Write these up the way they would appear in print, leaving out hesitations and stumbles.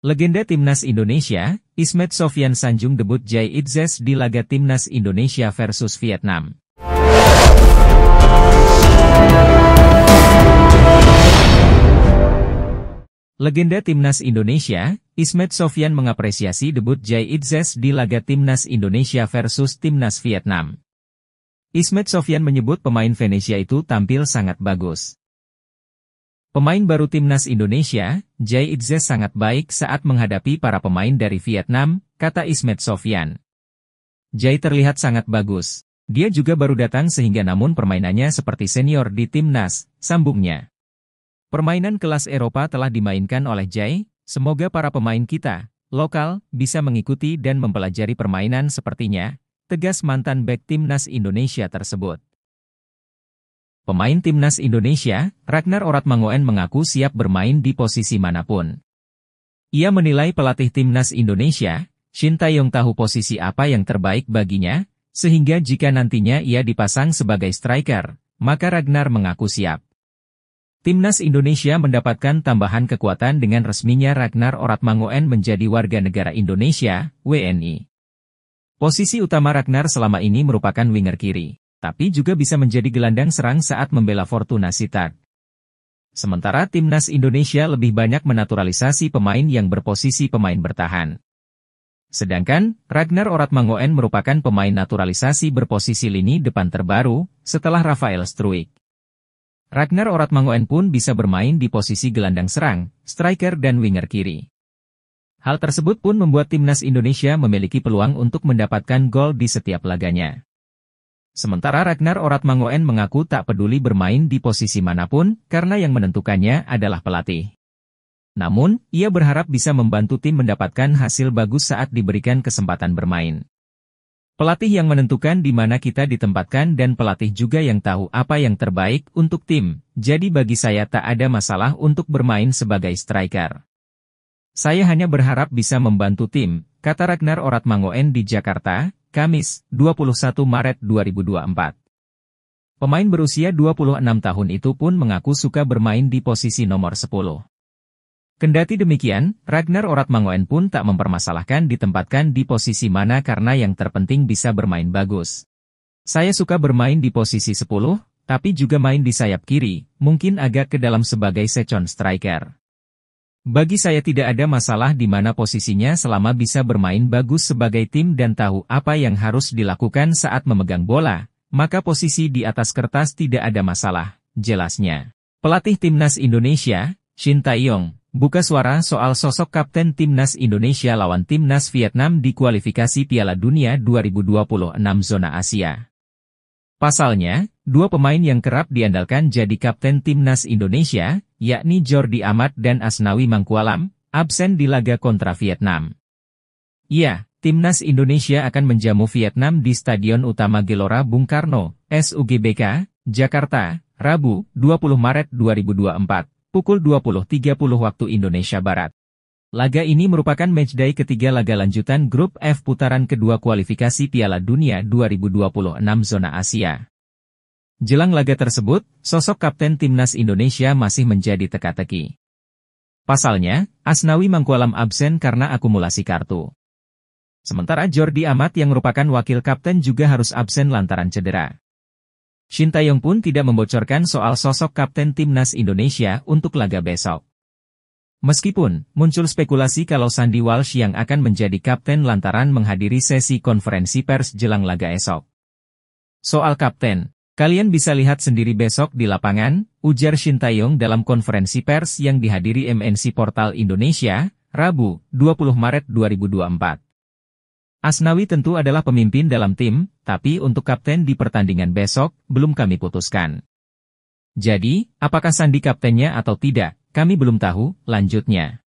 Legenda Timnas Indonesia, Ismet Sofyan Sanjung debut Jai Itzes di laga Timnas Indonesia versus Vietnam. Legenda Timnas Indonesia, Ismet Sofyan mengapresiasi debut Jai Itzes di laga Timnas Indonesia versus Timnas Vietnam. Ismet Sofyan menyebut pemain Venesia itu tampil sangat bagus. Pemain baru Timnas Indonesia, Jai Itzes sangat baik saat menghadapi para pemain dari Vietnam, kata Ismet Sofyan. Jai terlihat sangat bagus. Dia juga baru datang sehingga namun permainannya seperti senior di Timnas, sambungnya. Permainan kelas Eropa telah dimainkan oleh Jai, semoga para pemain kita, lokal, bisa mengikuti dan mempelajari permainan sepertinya, tegas mantan bek Timnas Indonesia tersebut. Pemain Timnas Indonesia, Ragnar Oratmangoen mengaku siap bermain di posisi manapun. Ia menilai pelatih Timnas Indonesia, Shin Tae-yong tahu posisi apa yang terbaik baginya, sehingga jika nantinya ia dipasang sebagai striker, maka Ragnar mengaku siap. Timnas Indonesia mendapatkan tambahan kekuatan dengan resminya Ragnar Oratmangoen menjadi warga negara Indonesia, WNI. Posisi utama Ragnar selama ini merupakan winger kiri, tapi juga bisa menjadi gelandang serang saat membela Fortuna Sittard. Sementara Timnas Indonesia lebih banyak menaturalisasi pemain yang berposisi pemain bertahan. Sedangkan, Ragnar Oratmangoen merupakan pemain naturalisasi berposisi lini depan terbaru, setelah Rafael Struijk. Ragnar Oratmangoen pun bisa bermain di posisi gelandang serang, striker dan winger kiri. Hal tersebut pun membuat Timnas Indonesia memiliki peluang untuk mendapatkan gol di setiap laganya. Sementara Ragnar Oratmangoen mengaku tak peduli bermain di posisi manapun, karena yang menentukannya adalah pelatih. Namun, ia berharap bisa membantu tim mendapatkan hasil bagus saat diberikan kesempatan bermain. Pelatih yang menentukan di mana kita ditempatkan dan pelatih juga yang tahu apa yang terbaik untuk tim, jadi bagi saya tak ada masalah untuk bermain sebagai striker. Saya hanya berharap bisa membantu tim, kata Ragnar Oratmangoen di Jakarta, Kamis, 21 Maret 2024. Pemain berusia 26 tahun itu pun mengaku suka bermain di posisi nomor 10. Kendati demikian, Ragnar Oratmangoen pun tak mempermasalahkan ditempatkan di posisi mana karena yang terpenting bisa bermain bagus. Saya suka bermain di posisi 10, tapi juga main di sayap kiri, mungkin agak ke dalam sebagai second striker. Bagi saya tidak ada masalah di mana posisinya selama bisa bermain bagus sebagai tim dan tahu apa yang harus dilakukan saat memegang bola, maka posisi di atas kertas tidak ada masalah, jelasnya. Pelatih Timnas Indonesia, Shin Tae-yong, buka suara soal sosok kapten Timnas Indonesia lawan Timnas Vietnam di kualifikasi Piala Dunia 2026 zona Asia. Pasalnya, dua pemain yang kerap diandalkan jadi kapten Timnas Indonesia, yakni Jordi Amat dan Asnawi Mangkualam, absen di laga kontra Vietnam. Ya, Timnas Indonesia akan menjamu Vietnam di Stadion Utama Gelora Bung Karno, SUGBK, Jakarta, Rabu, 20 Maret 2024, pukul 20.30 waktu Indonesia Barat. Laga ini merupakan matchday ketiga laga lanjutan Grup F putaran kedua kualifikasi Piala Dunia 2026 zona Asia. Jelang laga tersebut, sosok kapten Timnas Indonesia masih menjadi teka-teki. Pasalnya, Asnawi Mangkualam absen karena akumulasi kartu. Sementara Jordi Amat yang merupakan wakil kapten juga harus absen lantaran cedera. Shin Tae-yong pun tidak membocorkan soal sosok kapten Timnas Indonesia untuk laga besok. Meskipun, muncul spekulasi kalau Sandy Walsh yang akan menjadi kapten lantaran menghadiri sesi konferensi pers jelang laga esok. Soal kapten, kalian bisa lihat sendiri besok di lapangan, ujar Shin Tae-yong dalam konferensi pers yang dihadiri MNC Portal Indonesia, Rabu, 20 Maret 2024. Asnawi tentu adalah pemimpin dalam tim, tapi untuk kapten di pertandingan besok, belum kami putuskan. Jadi, apakah Sandy kaptennya atau tidak? Kami belum tahu, lanjutnya.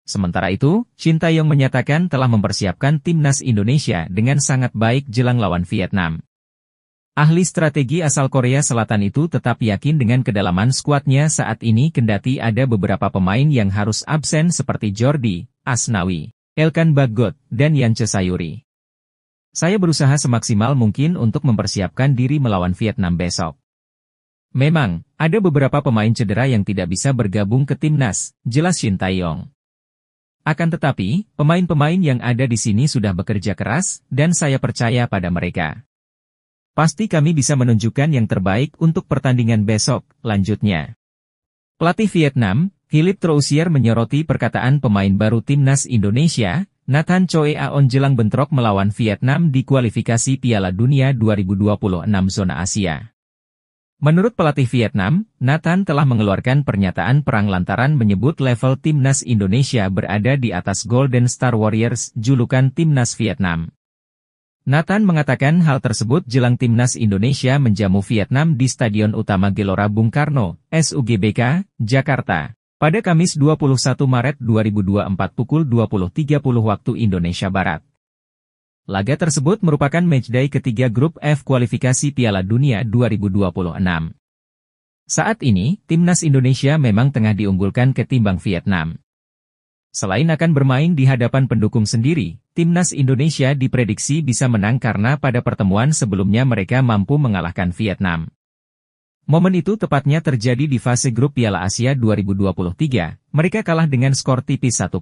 Sementara itu, Shin Tae-yong menyatakan telah mempersiapkan Timnas Indonesia dengan sangat baik jelang lawan Vietnam. Ahli strategi asal Korea Selatan itu tetap yakin dengan kedalaman skuadnya saat ini kendati ada beberapa pemain yang harus absen seperti Jordi, Asnawi, Elkan Bagot, dan Yance Sayuri. Saya berusaha semaksimal mungkin untuk mempersiapkan diri melawan Vietnam besok. Memang, ada beberapa pemain cedera yang tidak bisa bergabung ke timnas, jelas Shin Tae-yong. Akan tetapi, pemain-pemain yang ada di sini sudah bekerja keras, dan saya percaya pada mereka. Pasti kami bisa menunjukkan yang terbaik untuk pertandingan besok, lanjutnya. Pelatih Vietnam, Philippe Troussier menyoroti perkataan pemain baru timnas Indonesia, Nathan Choe Aon jelang bentrok melawan Vietnam di kualifikasi Piala Dunia 2026 zona Asia. Menurut pelatih Vietnam, Nathan telah mengeluarkan pernyataan perang lantaran menyebut level timnas Indonesia berada di atas Golden Star Warriors, julukan timnas Vietnam. Nathan mengatakan hal tersebut jelang timnas Indonesia menjamu Vietnam di Stadion Utama Gelora Bung Karno, SUGBK, Jakarta, pada Kamis 21 Maret 2024 pukul 20.30 waktu Indonesia Barat. Laga tersebut merupakan matchday ketiga grup F kualifikasi Piala Dunia 2026. Saat ini, timnas Indonesia memang tengah diunggulkan ketimbang Vietnam. Selain akan bermain di hadapan pendukung sendiri, timnas Indonesia diprediksi bisa menang karena pada pertemuan sebelumnya mereka mampu mengalahkan Vietnam. Momen itu tepatnya terjadi di fase grup Piala Asia 2023, mereka kalah dengan skor tipis 1-0.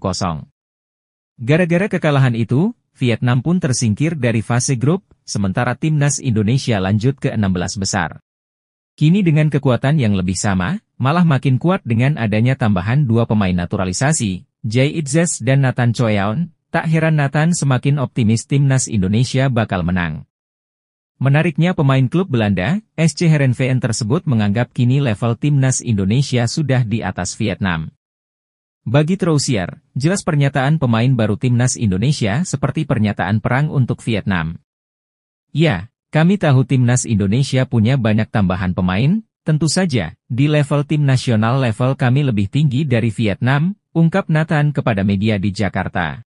Gara-gara kekalahan itu, Vietnam pun tersingkir dari fase grup, sementara timnas Indonesia lanjut ke 16 besar. Kini dengan kekuatan yang lebih sama, malah makin kuat dengan adanya tambahan dua pemain naturalisasi, Jay Itzes dan Nathan Choe Aon, tak heran Nathan semakin optimis timnas Indonesia bakal menang. Menariknya pemain klub Belanda, SC Heerenveen tersebut menganggap kini level timnas Indonesia sudah di atas Vietnam. Bagi Troussier, jelas pernyataan pemain baru timnas Indonesia seperti pernyataan perang untuk Vietnam. Ya, kami tahu timnas Indonesia punya banyak tambahan pemain, tentu saja, di level tim nasional level kami lebih tinggi dari Vietnam, ungkap Nathan kepada media di Jakarta.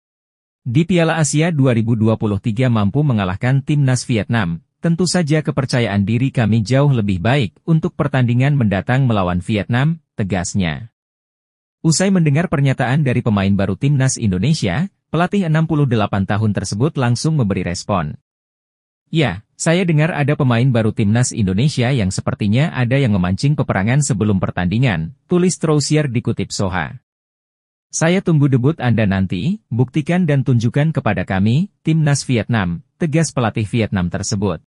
Di Piala Asia 2023 mampu mengalahkan timnas Vietnam, tentu saja kepercayaan diri kami jauh lebih baik untuk pertandingan mendatang melawan Vietnam, tegasnya. Usai mendengar pernyataan dari pemain baru timnas Indonesia, pelatih 68 tahun tersebut langsung memberi respon. Ya, saya dengar ada pemain baru timnas Indonesia yang sepertinya ada yang memancing peperangan sebelum pertandingan, tulis Troussier dikutip Soha. Saya tunggu debut Anda nanti, buktikan dan tunjukkan kepada kami, timnas Vietnam, tegas pelatih Vietnam tersebut.